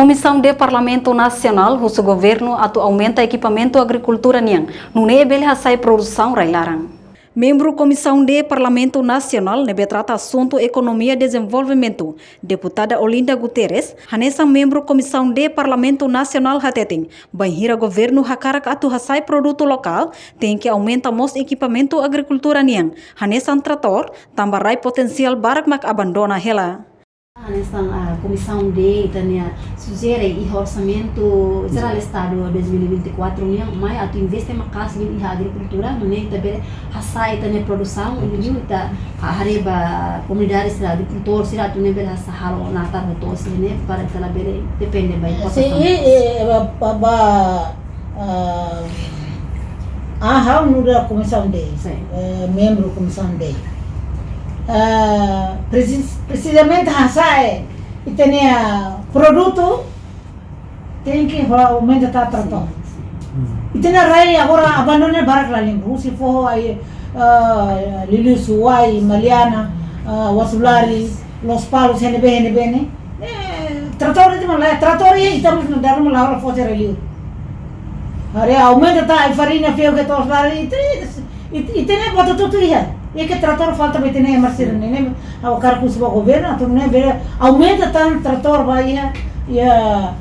Comissão de Parlamento Nacional, o governo atu aumenta equipamento agricultura niang, não é beleza sai produção railarang. Membro Comissão de Parlamento Nacional nebe trata assunto economia e desenvolvimento. Deputada Olinda Guterres, hanesa membro Comissão de Parlamento Nacional hateting, banhira governo hakarak atu hasai produto local, tem que aumenta mos equipamento agricultura niang. Hanesa trator, tambarai potensial barak mak abandona hela. Nessa comissão de Itania sugere o orçamento geral do Estado 2024 yang mai atu investe makas em agricultura, né também hasai Itania produção e viu ita hareba comunidades da agricultor sira atu nível hasahalo natar hotos né para que ela bere depende bem hal nuda comissão de membro comissão de precisamente hasai e tem produto tem que aumenta tá trator e tem rai agora abandona barak la limbu se for aí Lili Suai Maliana Wasulari Los Palos NB trator de malai trator e estamos no dar uma laura fosse relio are aumenta tá farina fio que tos lá e tem bota tudo isso. E que trator falta para ter emergência, né? Ao cargo do governo, então né, aumenta tanto trator vai ia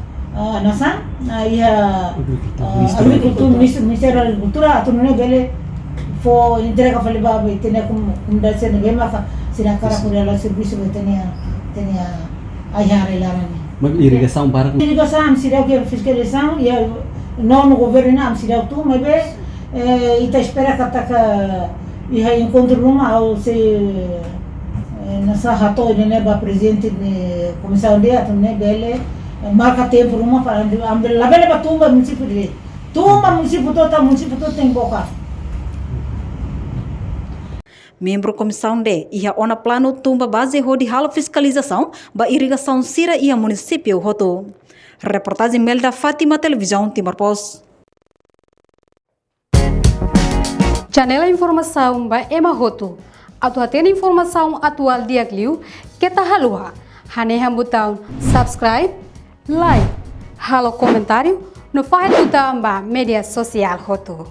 nação, ia agricultura, ministério da agricultura, então né, bele for entrega para levar, tem como dar se não mas se na cara por ela serviço tem aí a relação. Mas irrigação para irrigação, se deu que fiscalização e não no governo não, se deu tu, mas bem, e tá espera que tá e aí encontro numa ao se nessa rato né ba presidente de comissão de ato né bele marca tempo numa para ambil la bele batumba município de tumba município todo tem boca. Membro Comissão D, ia ona plano tumba base de halo fiscalização ba irrigação sira ia município hoto. Reportagem Melda Fátima Televisão Timor-Post. Janela informação ba Emma Hoto. Atu atena informação atual dia kliu kita halua. Haneha butang subscribe, like, halo comentário no file butang ba media sosial Hoto.